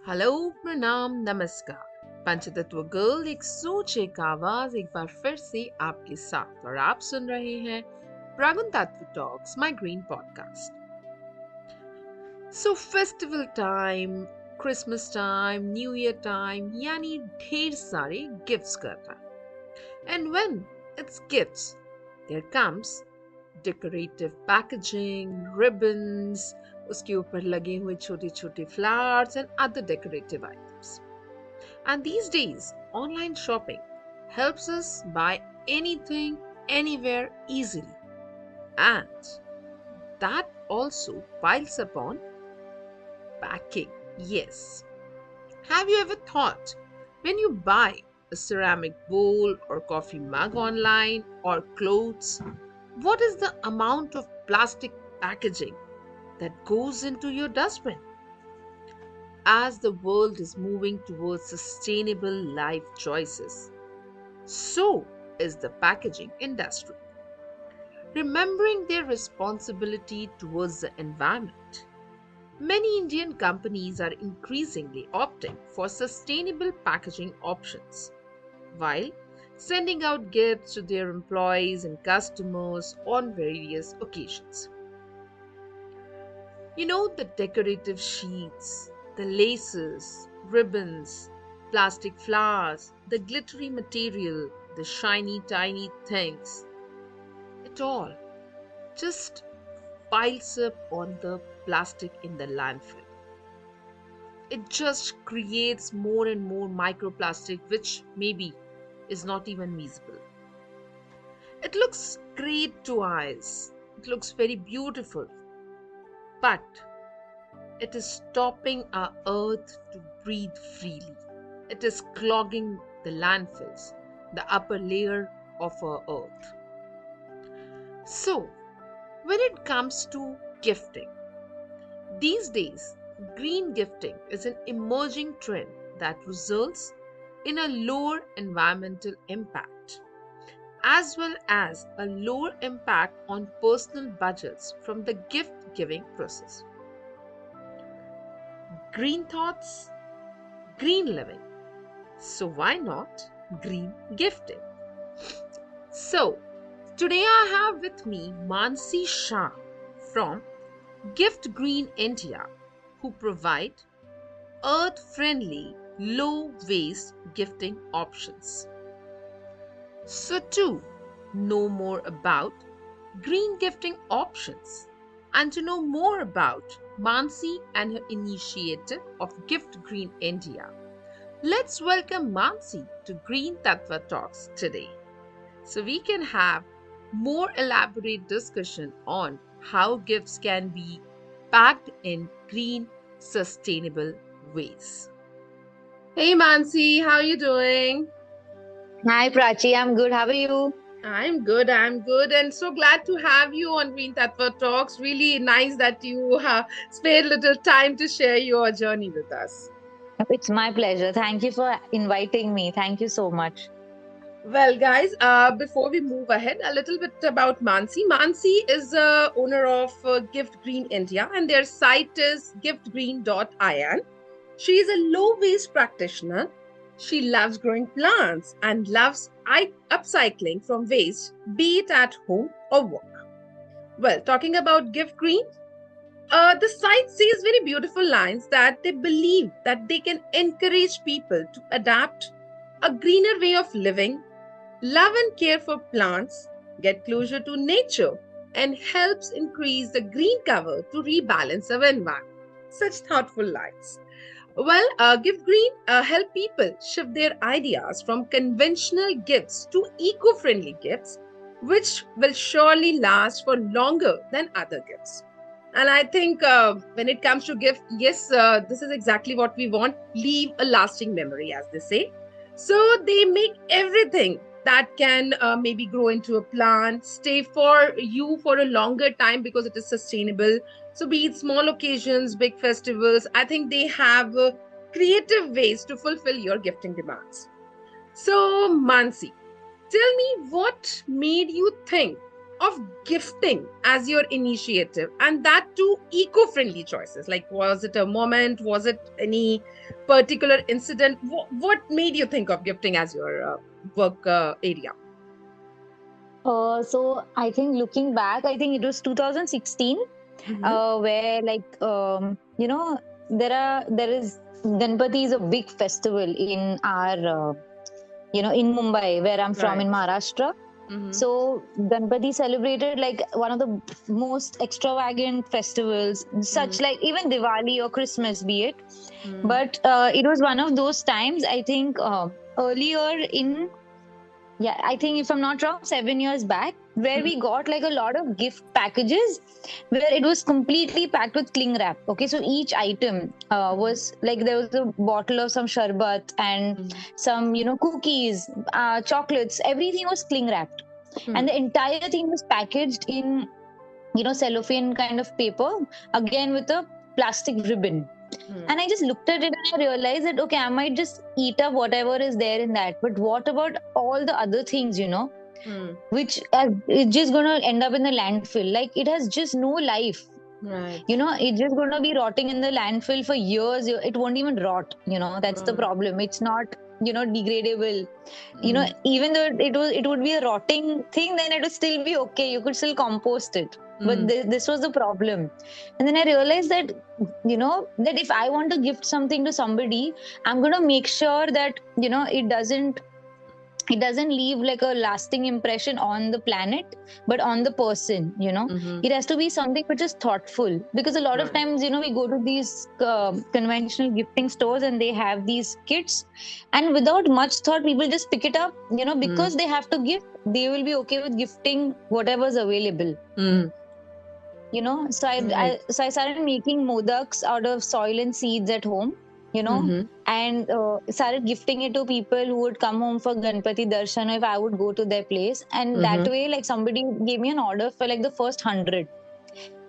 Hello प्रणाम नमस्कार पंचतत्व गर्ल एक सोच एक आवाज एक बार फिर से आपके साथ और आप सुन रहे हैं dragon Tattva talks my green podcast. So festival time, Christmas time, new year time यानी ढेर सारे गिफ्ट्स करना। And when it's gifts there comes decorative packaging, ribbons, उसके ऊपर लगे हुए छोटे छोटे flowers and other decorative items. And these days, online shopping helps us buy anything, anywhere easily. And that also piles upon packing. Yes. Have you ever thought when you buy a ceramic bowl or coffee mug online or clothes, what is the amount of plastic packaging that goes into your dustbin? As the world is moving towards sustainable life choices, so is the packaging industry, remembering their responsibility towards the environment. Many Indian companies are increasingly opting for sustainable packaging options while sending out gifts to their employees and customers on various occasions. You know, the decorative sheets, the laces, ribbons, plastic flowers, the glittery material, the shiny tiny things, it all just piles up on the plastic in the landfill. It just creates more and more microplastic, which maybe is not even visible. It looks great to eyes, it looks very beautiful, but it is stopping our earth to breathe freely. It is clogging the landfills, the upper layer of our earth. So, when it comes to gifting, these days, green gifting is an emerging trend that results in a lower environmental impact as well as a lower impact on personal budgets from the gift giving process. Green thoughts, green living. So, why not green gifting? So, today I have with me Mansi Shah from GiftGreen India, who provide earth-friendly, low-waste gifting options. So to know more about green gifting options and to know more about Mansi and her initiative of Gift Green India, let's welcome Mansi to Green Tatwa Talks today so we can have more elaborate discussion on how gifts can be packed in green, sustainable ways. Hey Mansi, how are you doing? Hi Prachi, I'm good. How are you? I'm good, and so glad to have you on Green Tatwa Talks. Really nice that you spared little time to share your journey with us. It's my pleasure. Thank you for inviting me. Thank you so much. Well, guys, before we move ahead, a little bit about Mansi. Mansi is the owner of Gift Green India, and their site is giftgreen.in. She is a low waste practitioner. She loves growing plants and loves upcycling from waste, be it at home or work. Well, talking about Gift Green, the site says very beautiful lines that they believe that they can encourage people to adapt a greener way of living, love and care for plants, get closer to nature, and helps increase the green cover to rebalance our environment. Such thoughtful lines. Well, Gift Green help people shift their ideas from conventional gifts to eco-friendly gifts, which will surely last for longer than other gifts. And I think when it comes to gift, yes, this is exactly what we want. Leave a lasting memory, as they say. So they make everything that can maybe grow into a plant, stay for you for a longer time because it is sustainable. So be it small occasions, big festivals, I think they have creative ways to fulfill your gifting demands. So Mansi, tell me what made you think of gifting as your initiative, and that too eco-friendly choices? Like, was it a moment? Was it any particular incident? What made you think of gifting as your work area? So I think looking back, I think it was 2016, Mm-hmm. where like there is Ganpati is a big festival in our in Mumbai, where I'm from Right. in Maharashtra. Mm-hmm. So Ganpati celebrated like one of the most extravagant festivals, such like even Diwali or Christmas, be it. Mm-hmm. But it was one of those times, I think, earlier in, yeah, I think if I'm not wrong, 7 years back, where we got like a lot of gift packages where it was completely packed with cling wrap. Okay, so each item was like there was a bottle of some sharbat and Mm-hmm. some, cookies, chocolates, everything was cling wrapped. Mm-hmm. And the entire thing was packaged in, cellophane kind of paper, again with a plastic ribbon. And I just looked at it and I realized that, okay, I might just eat up whatever is there in that. But what about all the other things, Mm-hmm. which is just going to end up in the landfill? Like it has just no life. Right. It's just going to be rotting in the landfill for years. It won't even rot. That's the Right. problem. It's not, degradable. Mm-hmm. Even though it would be a rotting thing, then it would still be okay. You could still compost it. But Mm-hmm. this was the problem. And then I realized that, that if I want to gift something to somebody, I'm going to make sure that, it doesn't leave like a lasting impression on the planet, but on the person. Mm-hmm. It has to be something which is thoughtful, because a lot of Right. times, we go to these conventional gifting stores and they have these kits, and without much thought people just pick it up, Mm-hmm. because they have to gift, they will be okay with gifting whatever's available. Mm-hmm. So Right. I started making modaks out of soil and seeds at home, you know Mm-hmm. and started gifting it to people who would come home for Ganpati darshan, or if I would go to their place. And that Mm-hmm. way, like, somebody gave me an order for like the first 100,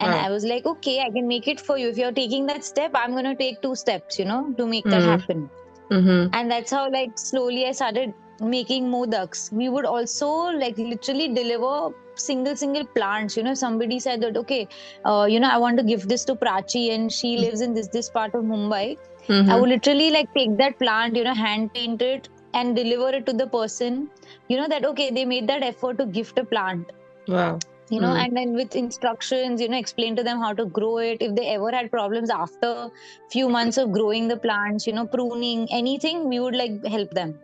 and Wow. I was like, okay, I can make it for you. If you're taking that step, I'm going to take 2 steps, to make that Mm-hmm. happen. Mm-hmm. And that's how, like, slowly I started making modaks. We would also, like, literally deliver single plants. Somebody said that, okay, I want to give this to Prachi and she lives in this part of Mumbai. I Mm-hmm. would literally, like, take that plant, hand paint it and deliver it to the person. That, okay, they made that effort to gift a plant. Wow. Mm. And then with instructions, explain to them how to grow it. If they ever had problems after few months of growing the plants, pruning, anything, we would like help them.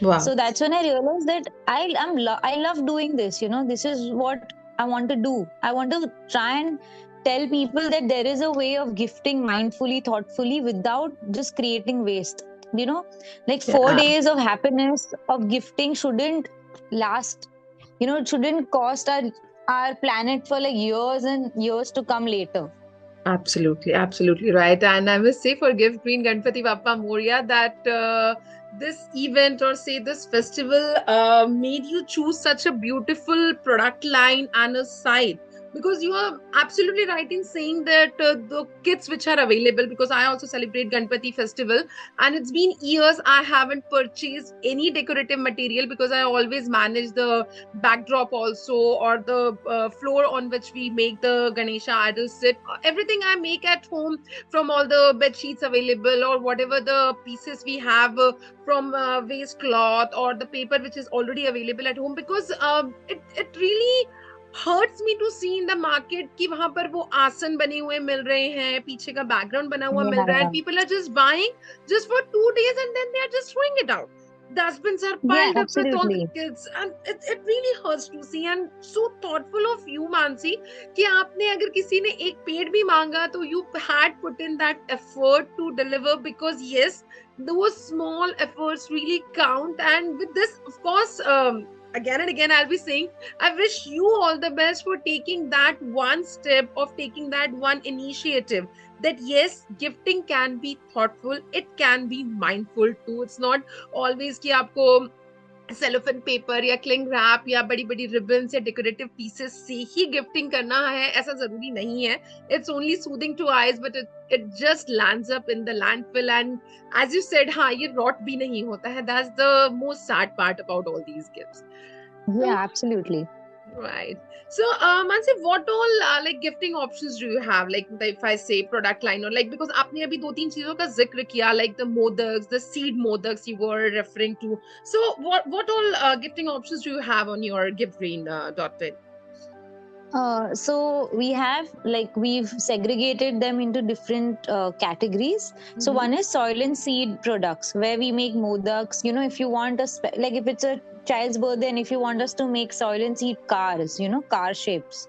Wow. So that's when I realized that I love doing this. This is what I want to do. I want to try and tell people that there is a way of gifting mindfully, thoughtfully, without just creating waste. Like, 4 days of happiness of gifting shouldn't last. It shouldn't cost our planet for like years and years to come later. Absolutely, absolutely right. And I must say, for GiftGreen Ganpati Bappa Moria, that this event, or say this festival, made you choose such a beautiful product line and a site. Because you are absolutely right in saying that the kits which are available, because I also celebrate Ganpati festival, and it's been years I haven't purchased any decorative material, because I always manage the backdrop also, or the floor on which we make the Ganesha idol sit. Everything I make at home, from all the bed sheets available, or whatever the pieces we have from waste cloth, or the paper which is already available at home. Because it really hurts me to see in the market कि वहां पर वो आसन बने हुए मिल रहे हैं, पीछे का बैकग्राउंड बना हुआ मिल रहा है, Yeah. and people are just buying just for 2 days, and then they are just throwing it out. Dustbins are Yeah, piled up with all the absolutely. kids, and it really hurts to see. And so thoughtful of you, Mansi, कि आपने अगर किसी ने एक पेड़ भी मांगा, तो you had put in that effort to deliver, because yes, those small efforts really count. And with this, of course, again and again I'll be saying, I wish you all the best for taking that one step, of taking that one initiative, that yes, gifting can be thoughtful, it can be mindful too. It's not always कि आपको cellophane paper या cling wrap या बड़ी बड़ी ribbons या decorative pieces से ही gifting करना है, ऐसा जरूरी नहीं है. It's only soothing to eyes, but it just lands up in the landfill. And as you said, हाँ, ये रॉट भी नहीं होता है. That's the most sad part about all these gifts. तो Yeah, absolutely. Right. So, Mansi, what all like gifting options do you have? Like, if I say product line or like, because आपने अभी दो तीन चीजों का जिक्र किया, like the modaks, the seed modaks you were referring to. So, what all gifting options do you have on your GiftGreen dot in? So we have, like, we've segregated them into different categories. So Mm-hmm. one is soil and seed products, where we make modaks. If you want like if it's a child's birthday, and if you want us to make soil and seed cars, car shapes.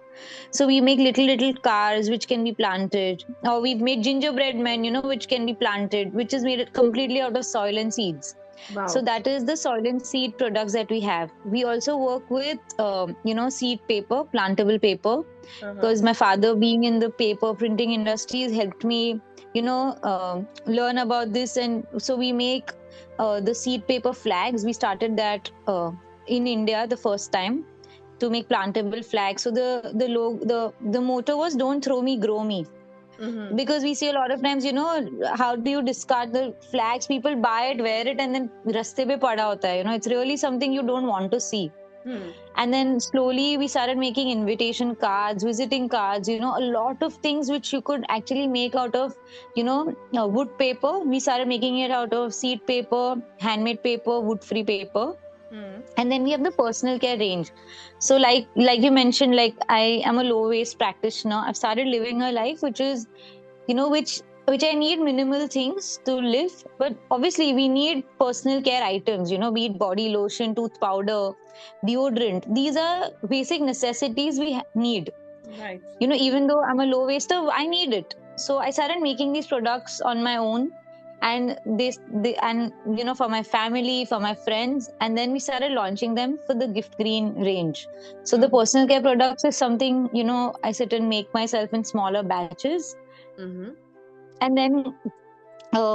So we make little cars which can be planted, or we've made gingerbread men, which can be planted, which is made completely out of soil and seeds. So Wow. that is the soil and seed products that we have. We also work with, seed paper, plantable paper, Uh-huh. because my father, being in the paper printing industries, helped me, learn about this. And so we make the seed paper flags. We started that in India the first time, to make plantable flags. So the motto was, "Don't throw me, grow me." Mm-hmm. Because we see a lot of times, how do you discard the flags? People buy it, wear it, and then raste pe pada hota hai. It's really something you don't want to see. Hmm. And then slowly we started making invitation cards, visiting cards, a lot of things which you could actually make out of, wood paper. We started making it out of seed paper, handmade paper, wood free paper. Hmm. And then we have the personal care range. So like you mentioned, like, I am a low waste practitioner. I've started living a life which is, which I need minimal things to live. But obviously we need personal care items, be it body lotion, tooth powder, deodorant. These are basic necessities we need. Right. Even though I'm a low waster, I need it. So I started making these products on my own, and they and for my family, for my friends, and then we started launching them for the Gift Green range. So the Mm-hmm. personal care products is something, I sit and make myself in smaller batches. Mm-hmm. And then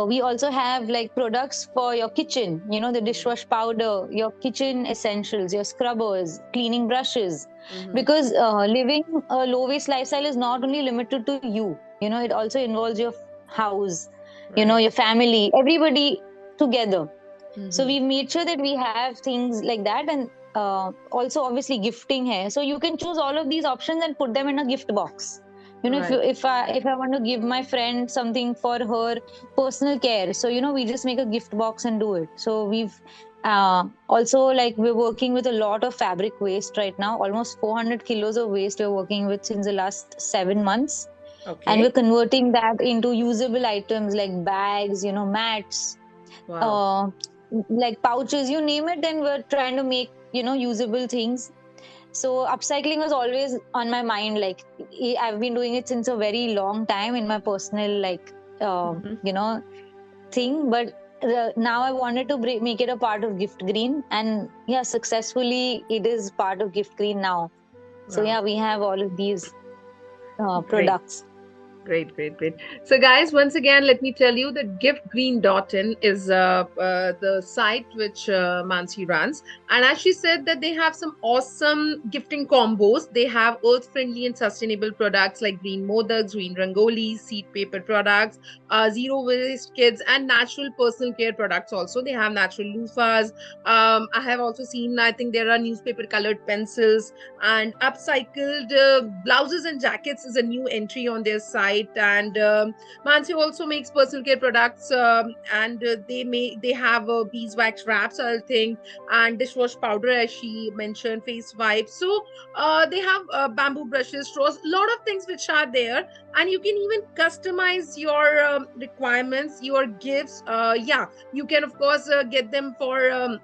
we also have like products for your kitchen, the dishwash powder, your kitchen essentials, your scrubbers, cleaning brushes. Mm-hmm. Because living a low waste lifestyle is not only limited to you, it also involves your house, Right. your family, everybody together. So Mm-hmm. we've made sure that we have things like that. And also obviously gifting hai. So you can choose all of these options and put them in a gift box. If Right. if I want to give my friend something for her personal care, so we just make a gift box and do it. So we've also, like, we're working with a lot of fabric waste right now, almost 400 kilos of waste we're working with since the last 7 months. And we're Okay. converting that into usable items like bags, mats, Wow. uh, like pouches, you name it. And we're trying to make, usable things. So upcycling was always on my mind. Like, I've been doing it since a very long time in my personal, like, Mm-hmm. thing. But now I wanted to make it a part of Gift Green, and yeah, successfully it is part of Gift Green now. So Wow. yeah, we have all of these Great. products. Great, great, great. So, guys, once again, let me tell you that giftgreen.in is the site which Mansi runs. And as she said, that they have some awesome gifting combos. They have earth-friendly and sustainable products like green modaks, green rangolis, seed paper products, zero waste kids, and natural personal care products. Also, they have natural loofahs. I have also seen, I think there are newspaper colored pencils and upcycled blouses and jackets is a new entry on their site. And Mansi also makes personal care products, and they have beeswax wraps, I think, and dishwash powder, as she mentioned, face wipes. So they have bamboo brushes, straws, a lot of things which are there, and you can even customize your requirements, your gifts. Yeah, you can of course get them for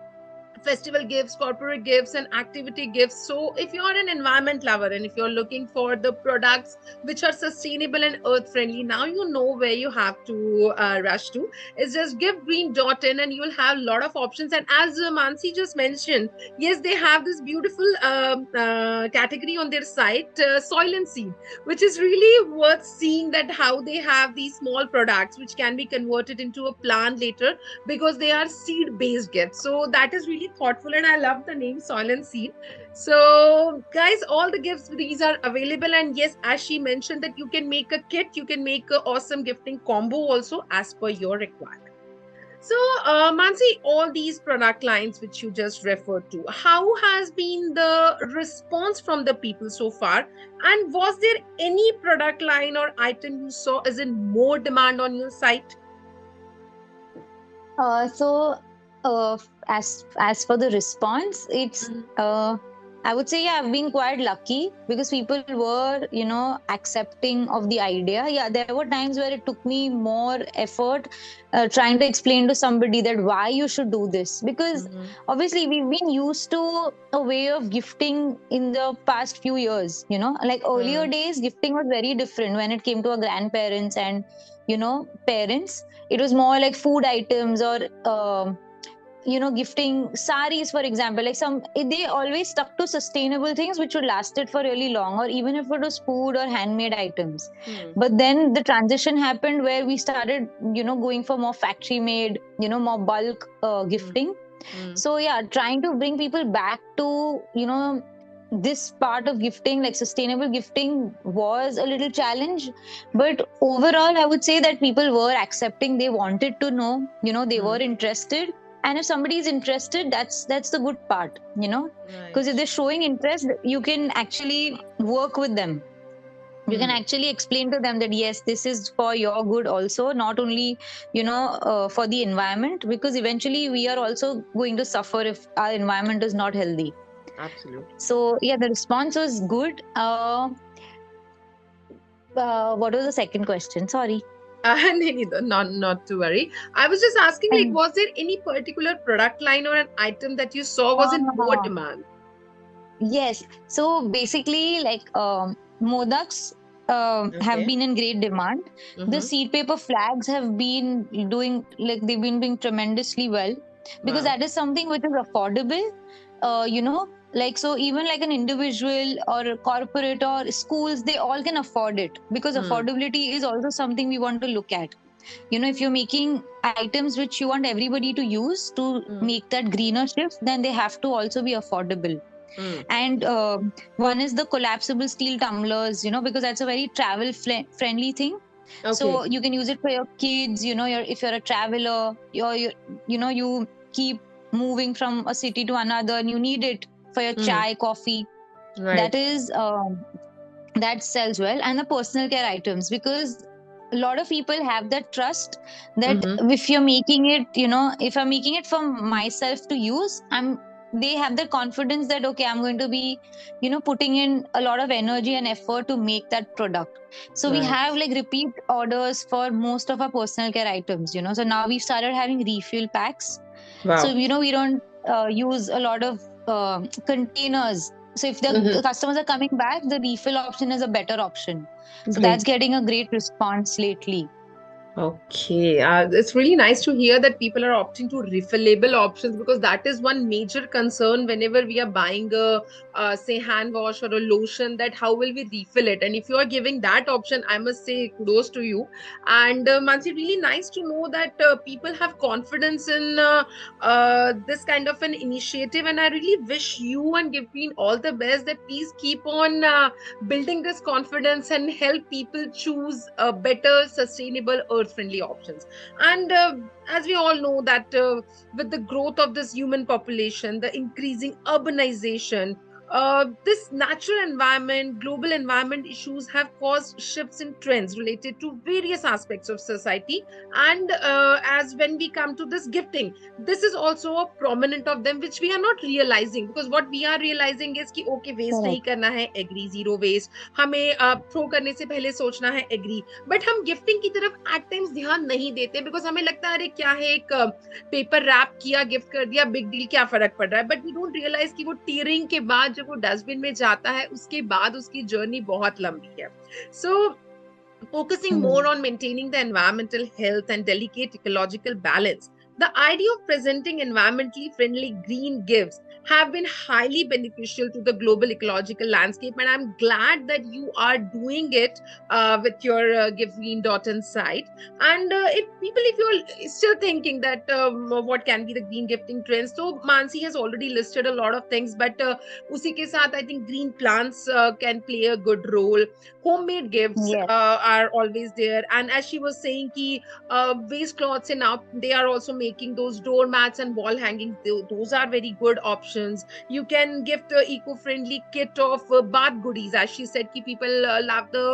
festival gifts, corporate gifts, and activity gifts. So, if you're an environment lover and if you're looking for the products which are sustainable and earth friendly, now you know where you have to rush to. It's just giftgreen.in and you'll have a lot of options. And as Mansi just mentioned, yes, they have this beautiful category on their site, soil and seed, which is really worth seeing, that how they have these small products which can be converted into a plant later, because they are seed based gifts. So that is really thoughtful, and I love the name Soil and Seed. So, guys, all the gifts these are available, and yes, as she mentioned, that you can make a kit, you can make an awesome gifting combo also as per your requirement. So, Mansi, all these product lines which you just referred to, how has been the response from the people so far? And was there any product line or item you saw is in more demand on your site? So, as for the response, it's Mhm. I would say, yeah, I've been quite lucky because people were, accepting of the idea. Yeah, there were times where it took me more effort trying to explain to somebody that why you should do this, because Mhm. obviously we've been used to a way of gifting in the past few years. Like earlier Mhm. days, gifting was very different when it came to our grandparents and parents. It was more like food items or gifting saris, for example. Like they always stuck to sustainable things which would last it for really long, or even if it was food or handmade items. Mhm. But then the transition happened where we started going for more factory made, more bulk Mhm. gifting. Mhm. So yeah, trying to bring people back to this part of gifting, like sustainable gifting, was a little challenge. But overall, I would say that people were accepting. They wanted to know, they were Mhm. interested. And if somebody is interested, that's the good part, because if Right. they're showing interest, you can actually work with them. You can Hmm. actually explain to them that yes, this is for your good also, not only for the environment, because eventually we are also going to suffer if our environment is not healthy. Absolutely. So yeah, the response was good. What was the second question? Sorry. Not to worry. I was just asking, like, And was there any particular product line or an item that you saw was in more uh, demand? yes. So basically, like modaks have Okay. been in great demand. The Mm-hmm. seed paper flags have been doing, like, they've been doing tremendously well, because Wow. that is something which is affordable. Like, so even like an individual or a corporate or schools, they all can afford it, because Hmm. affordability is also something we want to look at. If you're making items which you want everybody to use to Hmm. make that greener shift, then they have to also be affordable. Hmm. And one is the collapsible steel tumblers, because that's a very friendly thing. Okay. So you can use it for your kids, if you're a traveler, you keep moving from a city to another and you need it for your Hmm. chai, coffee. That Right. is that sells well. And the personal care items, because a lot of people have that trust that Mm-hmm. if you're making it, if I'm making it for myself to use, they have the confidence that okay, I'm going to be putting in a lot of energy and effort to make that product. So we Right. have like repeat orders for most of our personal care items. So now we started having refill packs. So Wow. we don't use a lot of containers. So if the Mm-hmm. customers are coming back, the refill option is a better option. So that's Great. getting a great response lately. Okay, it's really nice to hear that people are opting to refillable options, because that is one major concern whenever we are buying a, say, hand wash or a lotion, that how will we refill it? And if you are giving that option, I must say kudos to you. And Mansi, really nice to know that people have confidence in this kind of an initiative. And I really wish you and GiftGreen all the best. That please keep on building this confidence and help people choose better, sustainable, earth-friendly options. And as we all know that with the growth of this human population, the increasing urbanization, this natural environment, global environment issues have caused shifts in trends related to various aspects of society. And as when we come to this gifting, this is also a prominent of them which we are not realizing, because what we are realizing is कि okay, waste नहीं Correct. करना है, agree, zero waste, हमें throw करने से पहले सोचना है, एग्री, बट हम गिफ्टिंग की तरफ एट टाइम्स ध्यान नहीं देते, बिकॉज हमें लगता है अरे क्या है, एक पेपर रैप किया, गिफ्ट कर दिया, बिग डील, क्या फर्क पड़ रहा है, बट वी डोंट रियलाइज कि वो टीयरिंग के बाद जब वो डस्टबिन में जाता है, उसके बाद उसकी जर्नी बहुत लंबी है. सो focusing more Mhm. on maintaining the environmental health and delicate ecological balance. The idea of presenting environmentally friendly green gifts have been highly beneficial to the global ecological landscape, and I'm glad that you are doing it with your Give Green site. And if people, if you're still thinking that what can be the green gifting trends, so Mansi has already listed a lot of things, but usi ke sath, I think green plants can play a good role. Homemade gifts Yes. are always there, and as she was saying ki waste cloths, and now they are also making those doormats and wall hangings, those are very good options. You can gift a eco-friendly kit of bath goodies, as she said ki people love the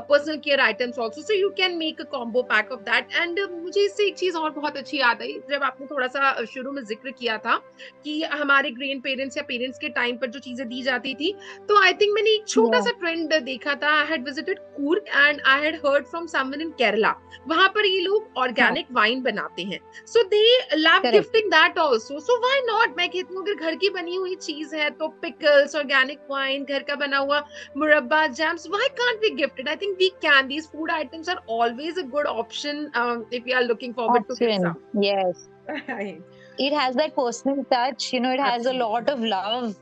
personal care items also, so you can make a combo pack of that. And मुझे इससे एक चीज और बहुत अच्छी याद आई, जब आपने थोड़ा सा शुरू में जिक्र किया था कि हमारे ग्रैंड पेरेंट्स या पेरेंट्स के टाइम पर जो चीजें दी जाती थी, तो आई थिंक मैंने एक छोटा Yeah, सा ट्रेंड देखा था. I had visited Coorg and I had heard from someone in Kerala. वहां पर ये लोग हाँ, ऑर्गेनिक वाइन बनाते हैं, so they love correct. Gifting that also. So why not, मैं कहती हूँ अगर घर की बनी हुई चीज है तो पिकल्स, ऑर्गेनिक वाइन, घर का बना हुआ murabba, jams, why can't we gift it? I think we can. These food items are always a good option if we are looking forward to gift Option. something. Yes. Right. It has that personal touch, it has a lot Absolutely. of love,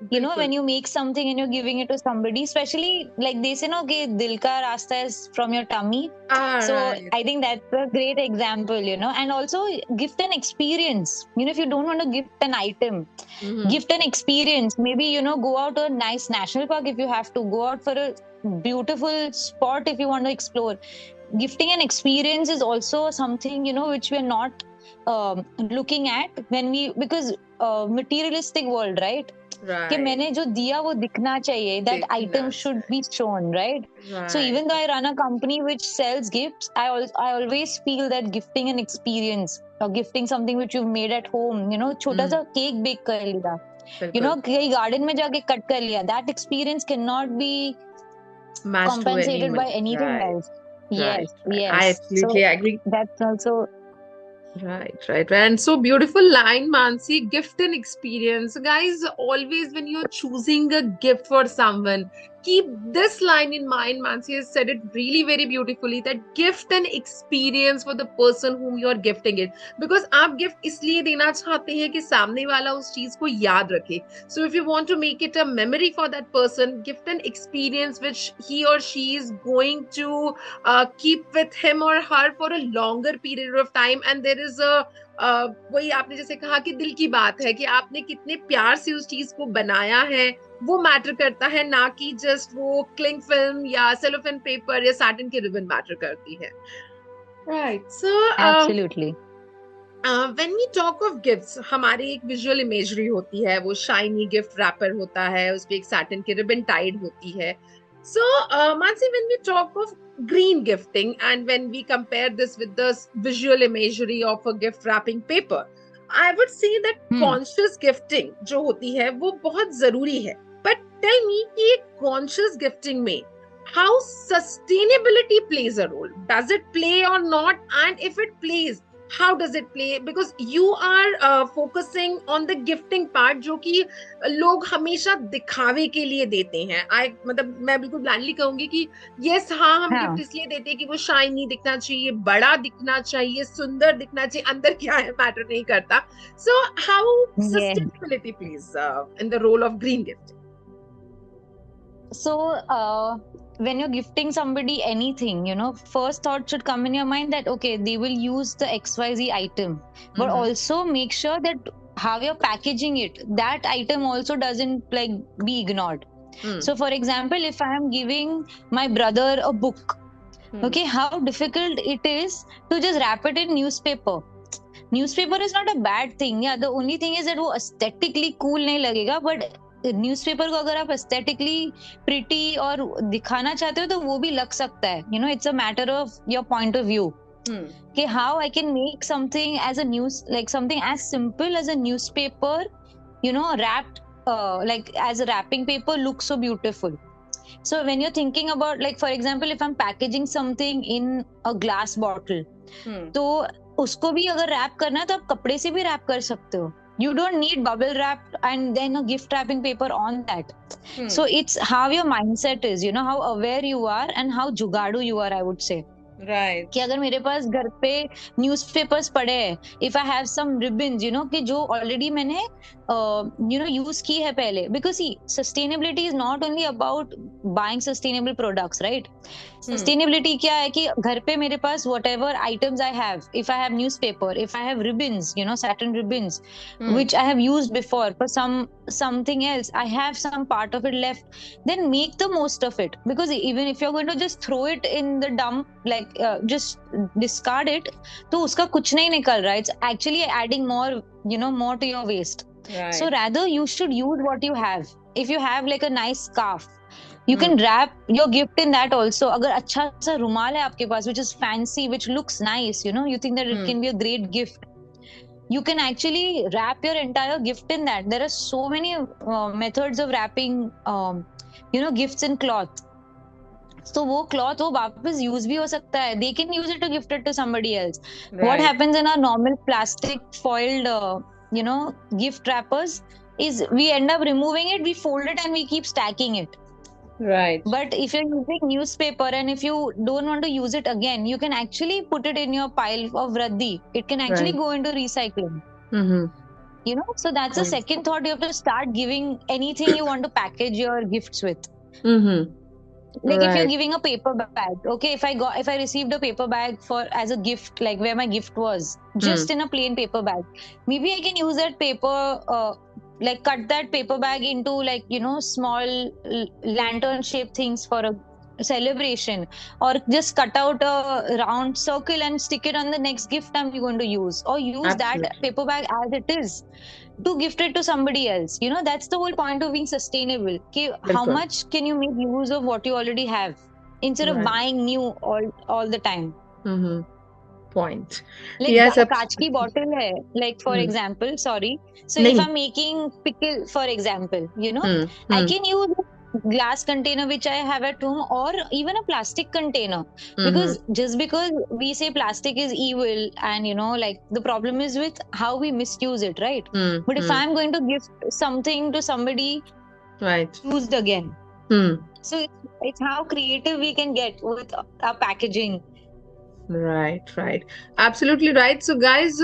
when Bilkul. you make something and you're giving it to somebody, especially like they say, no, कि दिल का रास्ता is from your tummy. All So right. I think that's a great example, and also gift an experience. If you don't want to gift an item, Mm-hmm. gift an experience. Maybe, go out to a nice national park if you have to, go out for a beautiful spot if you want to explore. Gifting an experience is also something, which we're not looking at when we, because materialistic world, right? कि Right. मैंने जो दिया वो दिखना चाहिए, that item Dikhna should be shown, right? So Right. even though I run a company which sells gifts, I always feel that gifting an experience or gifting something which you've made at home, छोटा Mm. सा cake bake कर लिया, Bilkul. कहीं garden में जाके cut कर लिया, that experience cannot be Matched to any compensated by money. anything Right. else. Right. Yes, Right. I yes. So absolutely agree. that's also Right, right, right. And so beautiful line, Mansi. Gift and experience. Guys, always when you're choosing a gift for someone, keep this line in mind. Mansi has said it really very beautifully, that gift an experience for the person whom you are gifting it. Because आप gift इसलिए देना चाहते हैं कि सामने वाला उस चीज को याद रखे. So if you want to make it a memory for that person, gift an experience which he or she is going to keep with him or her for a longer period of time. And there is a वही आपने जैसे कहा कि दिल की बात है कि आपने कितने प्यार से उस चीज को बनाया है, वो मैटर करता है, ना कि जस्ट वो क्लिंग फिल्म या सेलोफेन पेपर या सैटिन की रिबन मैटर करती है. Right. So absolutely. When we talk of gifts, हमारी एक विजुअल इमेजरी होती है, वो शाइनी गिफ्ट रैपर होता है, उस पे एक सैटिन की रिबन टाइड होती है. So Mansi, when we talk of green gifting and when we compare this with the visual imagery of a gift wrapping paper, I would say that Hmm. conscious gifting जो होती है वो बहुत जरूरी है. But tell me कि conscious gifting में how sustainability plays a role. Does it play or not? And if it plays, how does it play? Because you are focusing on the gifting part जो कि लोग हमेशा दिखावे के लिए देते हैं. मतलब मैं बिल्कुल ब्लैंडली कहूंगी कि यस, हाँ, हम गिफ्ट हाँ. इसलिए देते हैं कि वो शाइनी दिखना चाहिए, बड़ा दिखना चाहिए, सुंदर दिखना चाहिए, अंदर क्या है मैटर नहीं करता. So how Yes. Sustainability pledge in the role of green gift. So, when you're gifting somebody anything, first thought should come in your mind that, okay, they will use the XYZ item, but also make sure that how you're packaging it, that item also doesn't like be ignored. So, for example, if I am giving my brother a book, okay, how difficult it is to just wrap it in newspaper. Newspaper is not a bad thing. Yeah, the only thing is that वो aesthetically cool नहीं लगेगा, but newspaper को अगर आप aesthetically pretty और दिखाना चाहते हो तो वो भी लग सकता है. It's a matter of your point of view कि how I can make something as a news, like something as simple as a newspaper, wrapped like as a wrapping paper looks so beautiful. So when you're thinking about, like for example, if I'm packaging something in a glass bottle, तो उसको भी अगर rap करना है तो आप कपड़े से भी रैप कर सकते हो. You don't need bubble wrap and then a gift wrapping paper on that. So it's how your mindset is, how aware you are and how जुगाड़ू you are, I would say. Right. कि अगर मेरे पास घर पे newspapers पड़े हैं, if I have some ribbons, कि जो ऑलरेडी मैंने यूज की है पहले, because see sustainability is not only about buying sustainable products, right? Sustainability क्या है कि घर पे मेरे पास whatever items I have, if I have newspaper, if I have ribbons, satin ribbons, which I have used before for something else, I have some part of it left, then make the most of it. Because even if you're going to just throw it in the dump, like like just discard it, तो उसका कुछ नहीं निकल रहा. It's actually adding more, more to your waste. So Right. rather you should use what you have. If you have like a nice scarf, you Hmm. can wrap your gift in that also. अगर अच्छा सा रुमाल है आपके पास, which is fancy, which looks nice, you think that it Hmm. can be a great gift, you can actually wrap your entire gift in that. There are so many methods of wrapping, gifts in cloth. So वो cloth वो वापस use भी हो सकता है. They can use it to gift it to somebody else. What Right. happens in our normal plastic foiled, gift wrappers is we end up removing it, we fold it, and we keep stacking it. Right. But if you're using newspaper and if you don't want to use it again, you can actually put it in your pile of raddi. It can actually Right. go into recycling. Mm-hmm. So that's the Point. second thought. You have to start giving anything you want to package your gifts with. Mm-hmm. Like if you're Right. giving a paper bag, okay, if I received a paper bag for as a gift, like where my gift was Hmm. just in a plain paper bag, maybe I can use that paper, like cut that paper bag into like small lantern shaped things for a celebration, or just cut out a round circle and stick it on the next gift I'm going to use, or use that Absolutely. paper bag as it is to gift it to somebody else. That's the whole point of being sustainable. Okay, how Bilkul. much can you make use of what you already have instead of Right. buying new all the time? Mm-hmm. Point. Like Yes, कांच की absolutely. bottle है, like for Hmm. example, sorry. So if नहीं. I'm making pickle, for example, Hmm. I Hmm. can use a glass container which I have at home, or even a plastic container. Mm-hmm. Because just because we say plastic is evil, and like the problem is with how we misuse it, right? Hmm. But if Hmm. I'm going to gift something to somebody Right. used again, Hmm. so it's how creative we can get with our packaging. Right, right. Absolutely right. So, guys,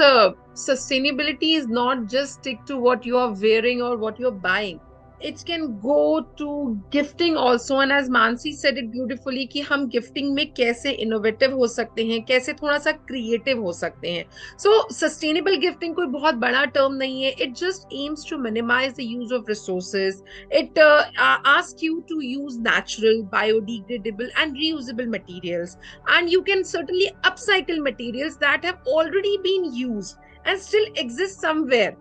sustainability is not just stick to what you are wearing or what you're buying. It can go to gifting also. And as Mansi said it beautifully, कि हम gifting में कैसे innovative हो सकते हैं, कैसे थोड़ा सा creative हो सकते हैं. So, sustainable gifting कोई बहुत बड़ा term नहीं है. It just aims to minimize the use of resources. It asks you to use natural, biodegradable, and reusable materials, and you can certainly upcycle materials that have already been used and still exist somewhere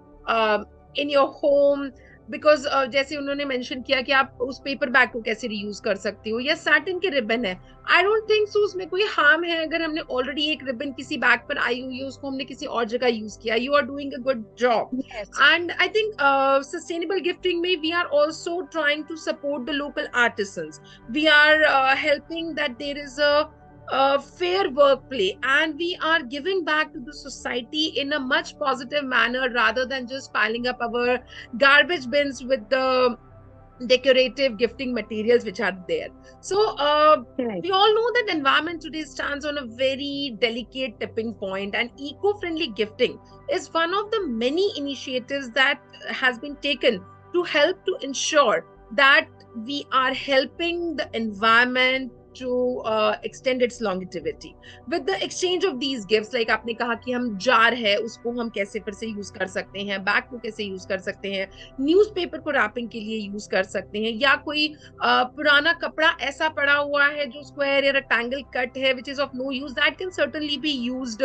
in your home. Because जैसे उन्होंने mention किया कि आप उस paper bag को कैसे reuse कर सकते हो, या सैटिन के रिबन है, आई डोंट थिंक सो उसमें कोई हार्म है अगर हमने ऑलरेडी एक रिबन किसी बैग पर आई हुई है, उसको हमने किसी और जगह यूज किया. You are doing a good job. Yes. And I think sustainable gifting may we are also trying to support the local artisans. We are helping that there is a fair work play, and we are giving back to the society in a much positive manner rather than just piling up our garbage bins with the decorative gifting materials which are there. So Right. we all know that environment today stands on a very delicate tipping point, and eco-friendly gifting is one of the many initiatives that has been taken to help to ensure that we are helping the environment to extend its longevity with the exchange of these gifts. Like आपने कहा कि हम jar है उसको हम कैसे फिर से यूज कर सकते हैं, बैग को कैसे यूज कर सकते हैं, न्यूज़पेपर को रैपिंग के लिए यूज कर सकते हैं, या कोई पुराना कपड़ा ऐसा पड़ा हुआ है जो स्क्वायर या रेक्टेंगल कट है which is of no use, that can certainly be used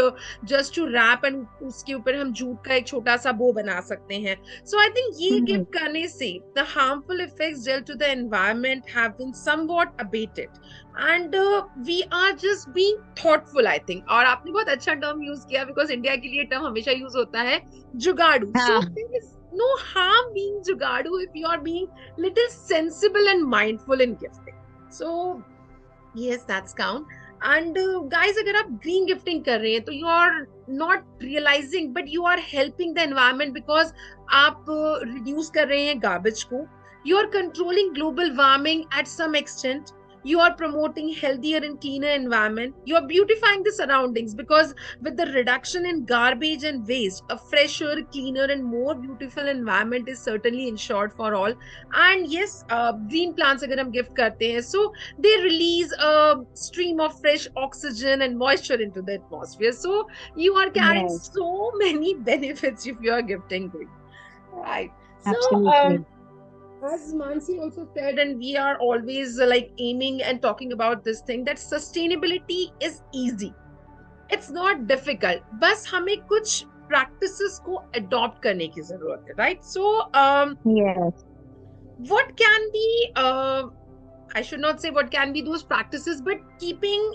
just to wrap, and उसके ऊपर हम जूट का एक छोटा सा बो बना सकते हैं. सो आई थिंक ये Hmm. गिफ्ट करने से the harmful effects dealt to the environment have been somewhat abated, and we are just being thoughtful, I think. और आपने बहुत अच्छा टर्म यूज किया, बिकॉज इंडिया के लिए टर्म हमेशा यूज होता है जुगाड़ू. सो हाँ. there is no harm being jugadu if you are being little sensible and mindful in gifting. So yes, that's count. And guys, अगर आप green gifting कर रहे हैं तो you are not realizing but you are helping the environment, because आप reduce कर रहे हैं garbage को, you are controlling global warming at some extent, you are promoting healthier and cleaner environment, you are beautifying the surroundings, because with the reduction in garbage and waste, a fresher, cleaner, and more beautiful environment is certainly ensured for all. And yes, green plants agar hum gift karte hain, so they release a stream of fresh oxygen and moisture into the atmosphere, so you are carrying Yes. so many benefits if you are gifting green, right? So Absolutely. as Mansi also said, and we are always like aiming and talking about this thing, that sustainability is easy. It's not difficult. बस हमें कुछ practices को adopt करने की जरूरत है, right? So, Yes. what can be, I should not say what can be those practices, but keeping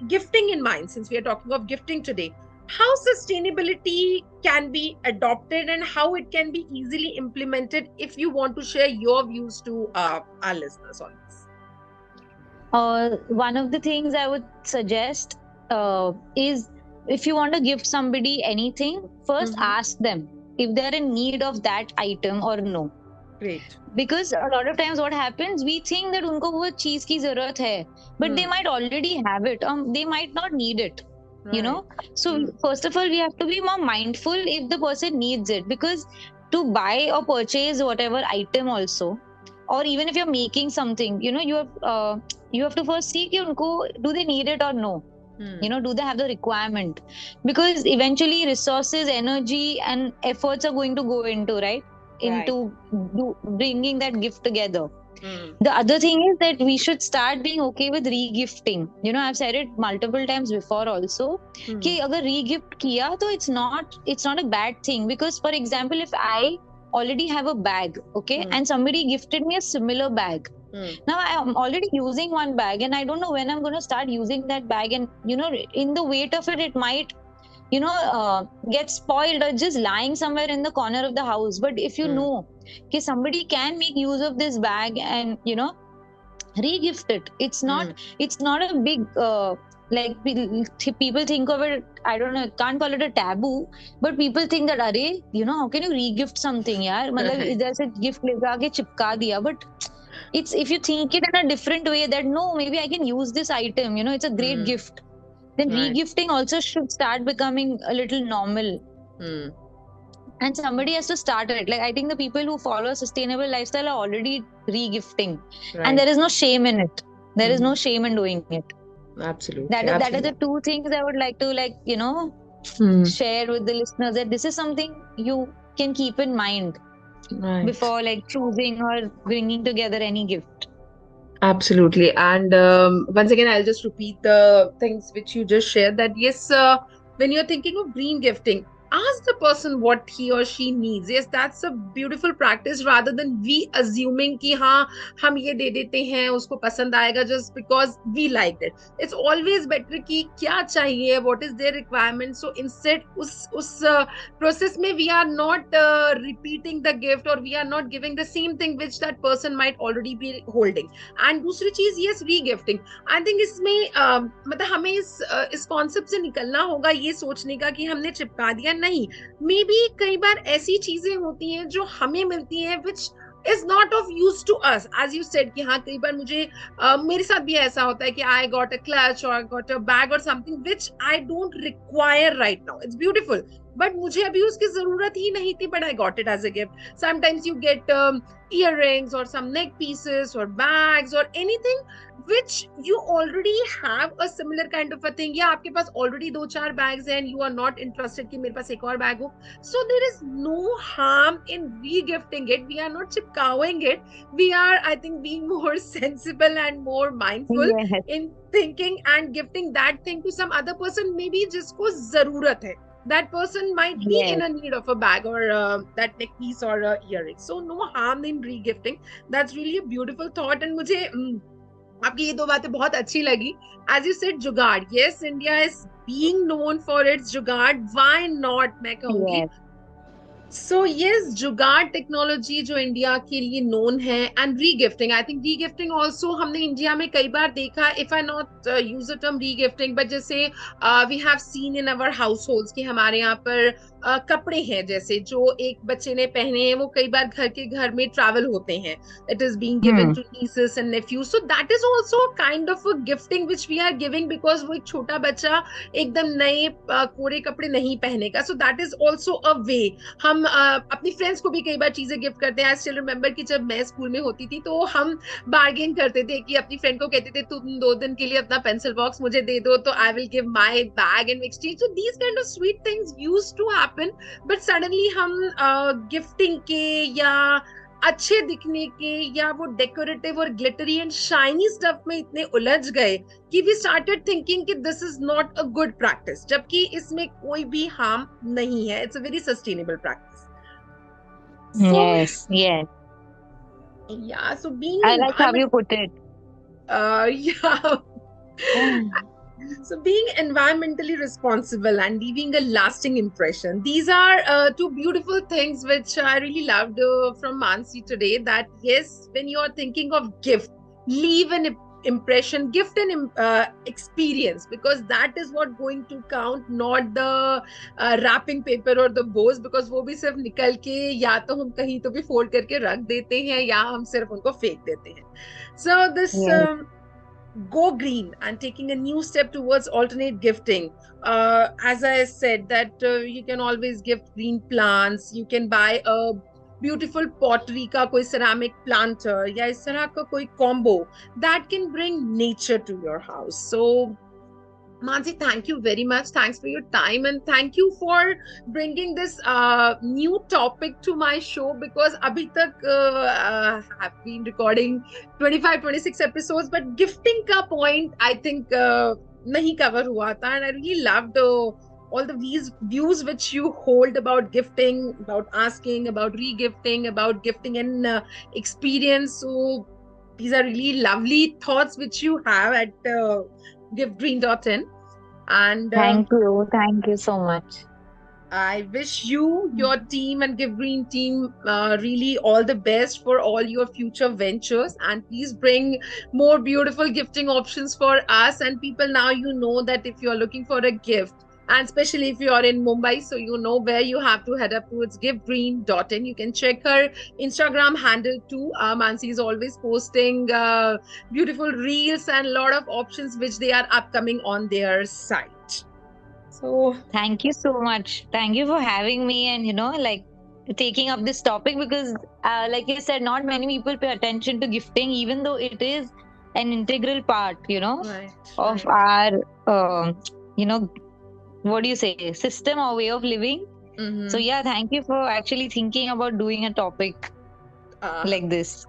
gifting in mind, since we are talking of gifting today, how sustainability can be adopted and how it can be easily implemented, if you want to share your views to our listeners on this. One of the things I would suggest is, if you want to give somebody anything, first Mm-hmm. ask them if they're in need of that item or no. Great. Because a lot of times what happens, we think that unko wo cheez ki zarurat hai, but they Hmm. might already have it, they might not need it, you know. Right. So Hmm. first of all, we have to be more mindful if the person needs it, because to buy or purchase whatever item also, or even if you're making something, you know, you have to first see ki unko, do they need it or no, you Hmm. know, do they have the requirement, because eventually resources, energy and efforts are going to go into, right, into Right. bringing that gift together. Hmm. The other thing is that we should start being okay with re-gifting. You know, I've said it multiple times before also, कि Hmm. अगर re-gift किया तो it's not a bad thing, because for example, if I already have a bag, okay, Hmm. and somebody gifted me a similar bag, Hmm. now I am already using one bag and I don't know when I'm going to start using that bag, and you know, in the weight of it, it might, you know, get spoiled or just lying somewhere in the corner of the house. But if you Hmm. know कि somebody can make use of this bag and, you know, re-gift it, Hmm. it's not a big like people think of it, I don't know, can't call it a taboo, but people think that, अरे, you know, how can you re-gift something, यार, मतलब Right. इधर से gift लेकर आके चिपका दिया. But it's, if you think it in a different way, that no, maybe I can use this item, you know, it's a great Hmm. gift, then Right. re-gifting also should start becoming a little normal. Hmm. And somebody has to start it. Like, I think the people who follow a sustainable lifestyle are already re-gifting, and Right. there is no shame in it. There is no Hmm. shame in doing it. Absolutely. That is the Absolutely. two things I would like to, like, you know, Hmm. share with the listeners, that this is something you can keep in mind Right. before like choosing or bringing together any gift. Absolutely. And once again, I'll just repeat the things which you just shared, that yes, when you're thinking of green gifting, ask the person what he or she needs. Yes, that's a beautiful practice, rather than we assuming कि हाँ हम ये दे देते हैं उसको पसंद आएगा just because we liked it. It's always better कि क्या चाहिए, what is their requirement. So instead उस process में we are not repeating the gift, or we are not giving the same thing which that person might already be holding. And दूसरी चीज, yes, रीगिफ्टिंग, I think इसमें मतलब हमें इस concept से निकलना होगा, ये सोचने का कि हमने चिपका दिया, नहीं. मे बी कई बार ऐसी चीजें होती हैं जो हमें मिलती हैं which is not of use to us, as you said कि हाँ कई बार मुझे मेरे साथ भी ऐसा होता है कि आई गॉट अ क्लच और गॉट अ बैग और something which I don't require right now. It's beautiful, but मुझे अभी उसकी जरूरत ही नहीं थी, but I got it as a gift. Sometimes you get earrings or some neck pieces or bags or anything which you already have a similar kind of a thing, या आपके पास already दो चार bags हैं and you are not interested कि मेरे पास एक और bag हो. So there is no harm in re-gifting it. We are not चिपकावेंग it. We are, I think, being more sensible and more mindful Yes. in thinking and gifting that thing to some other person maybe जिसको जरूरत है. That person might be in Yes. a need of a bag or that neck piece or earring. So no harm in regifting. That's really a beautiful thought. And मुझे आपकी ये दो बातें बहुत अच्छी लगी. As you said, जुगाड़. Yes, India is being known for its जुगाड़. Why not? मैं कहूंगी. Yes. So yes, jugaad technology जो इंडिया के लिए नोन है, and regifting, I think regifting also हमने इंडिया में कई बार देखा. If I not use the term regifting, but जैसे we have seen in our household कि हमारे यहाँ पर कपड़े हैं जैसे जो एक बच्चे ने पहने हैं, वो कई बार घर के घर में ट्रैवल होते हैं. It is being given Hmm. To nieces and nephews. So that is also a kind of a gifting which we are giving, because वो एक छोटा बच्चा एकदम नए कोरे कपड़े नहीं पहनेगा. So that is also a way. हम अपनी फ्रेंड्स को भी कई बार चीजें गिफ्ट करते हैं. आई स्टिल रिमेम्बर कि जब मैं स्कूल में होती थी तो हम बार्गेन करते थे कि अपनी फ्रेंड को कहते थे तुम 2 दिन के लिए अपना पेंसिल बॉक्स मुझे दे दो तो I will give my bag in exchange. So these kind of sweet things used to happen. But suddenly हम गिफ्टिंग के या अच्छे दिखने के या वो डेकोरेटिव और ग्लिटरी एंड शाइनी स्टफ में इतने उलझ गए कि वी स्टार्टेड थिंकिंग कि this is not a good practice, जबकि इसमें कोई भी हार्म नहीं है. It's a very sustainable practice. So Yes, yes. yeah, so being I like how environment, you put it. yeah. So, being environmentally responsible and leaving a lasting impression. These are two beautiful things which I really loved from Mansi today. That yes, when you are thinking of gift, leave an impression, gift an experience, because that is what going to count, not the wrapping paper or the bows. Because वो भी सिर्फ निकल के या तो हम कहीं तो भी फोल्ड करके रख देते हैं या हम सिर्फ उनको फेंक देते हैं. So this Yes. go green and taking a new step towards alternate gifting. As I said, that you can always gift green plants. You can buy a beautiful pottery का कोई ceramic planter या इस तरह का कोई combo that can bring nature to your house. So Mansi, thank you very much. Thanks for your time and thank you for bringing this new topic to my show, because abhi tak have been recording 25, 26 episodes, but gifting ka point I think nahi cover hua tha, and I really loved all the views which you hold about gifting, about asking, about regifting, about gifting and experience. So these are really lovely thoughts which you have at giftgreen.in. And Thank you so much. I wish you, your team, and Give Green team really all the best for all your future ventures. And please bring more beautiful gifting options for us and people. Now you know that if you're looking for a gift, and especially if you're in Mumbai, so you know where you have to head up to. It's givegreen.in. You can check her Instagram handle too. Mansi is always posting beautiful reels and a lot of options which they are upcoming on their site. So Thank you so much. Thank you for having me and, like taking up this topic because, like you said, not many people pay attention to gifting, even though it is an integral part, right, of right. our, you know, what do you say, system or way of living. So, Mm-hmm. yeah, thank you for actually thinking about doing a topic Uh, like this.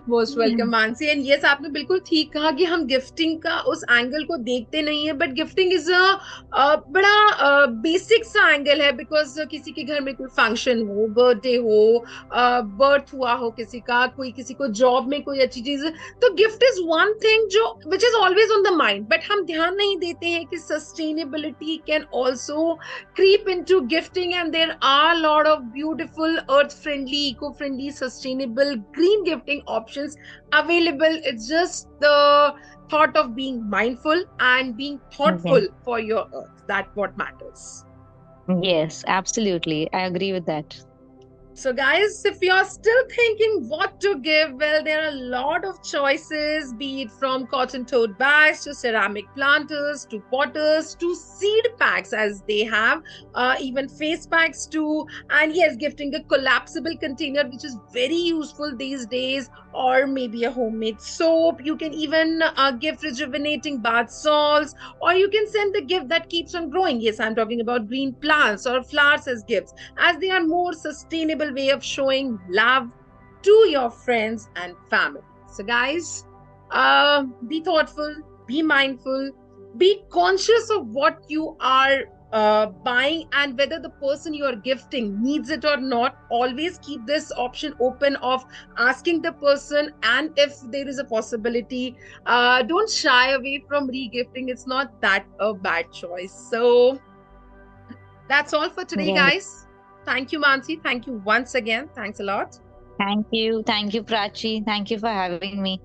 Most welcome Mansi. And yes, आपने बिल्कुल ठीक कहा कि हम gifting का उस angle को देखते नहीं है, बट गिफ्टिंग इज अ बड़ा बेसिक सा एंगल है. बिकॉज किसी के घर में कोई फंक्शन हो, बर्थडे हो, बर्थ हुआ हो किसी का, कोई किसी को जॉब में कोई अच्छी चीज, तो गिफ्ट इज वन थिंग जो which is always on the mind, but हम ध्यान नहीं देते हैं कि sustainability can also creep into gifting, and there are a lot of beautiful earth friendly, eco friendly, sustainable green gifting options available. It's just the thought of being mindful and being Yeah. thoughtful for your earth, that what matters. Yes, absolutely. I agree with that. So, guys, if you're still thinking what to give, well, there are a lot of choices, be it from cotton tote bags to ceramic planters to potters to seed packs, as they have, even face packs too. And yes, gifting a collapsible container, which is very useful these days, or maybe a homemade soap. You can even gift rejuvenating bath salts, or you can send the gift that keeps on growing. Yes, I'm talking about green plants or flowers as gifts, as they are more sustainable way of showing love to your friends and family. So guys, be thoughtful, be mindful, be conscious of what you are buying and whether the person you are gifting needs it or not. Always keep this option open of asking the person, and if there is a possibility, don't shy away from regifting. It's not that a bad choice. So that's all for today, Yes. guys. Thank you, Mansi. Thank you once again. Thanks a lot. Thank you. Thank you, Prachi. Thank you for having me.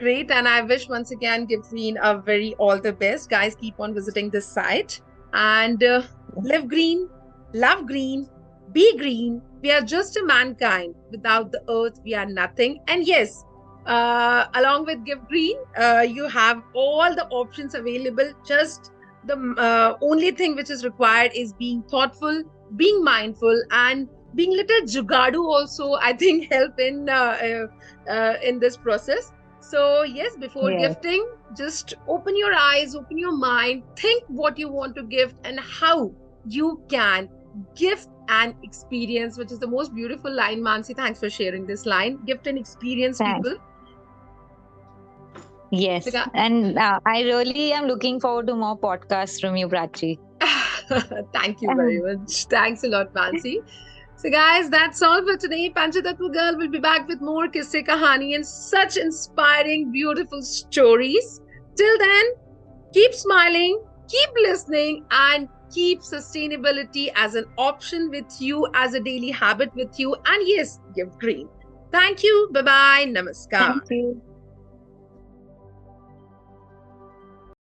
Great. And I wish once again Give Green a very all the best. Guys, keep on visiting this site and live green, love green, be green. We are just a mankind. Without the earth, we are nothing. And yes, along with Give Green, you have all the options available. Just the only thing which is required is being thoughtful, being mindful, and being little jugadu also, I think, help in this process. So yes, before Yes. gifting, just open your eyes, open your mind, think what you want to gift and how you can gift and experience, which is the most beautiful line. Mansi, thanks for sharing this line. Gift and experience, Thanks. people. So, Yes. And I really am looking forward to more podcasts from you, Prachi. thank you very much. Thanks a lot, Mansi. So, guys, that's all for today. Panchatatva Girl will be back with more kisse kahani and such inspiring, beautiful stories. Till then, keep smiling, keep listening, and keep sustainability as an option with you, as a daily habit with you. And yes, give green. Thank you. Bye bye. Namaskar. Thank you.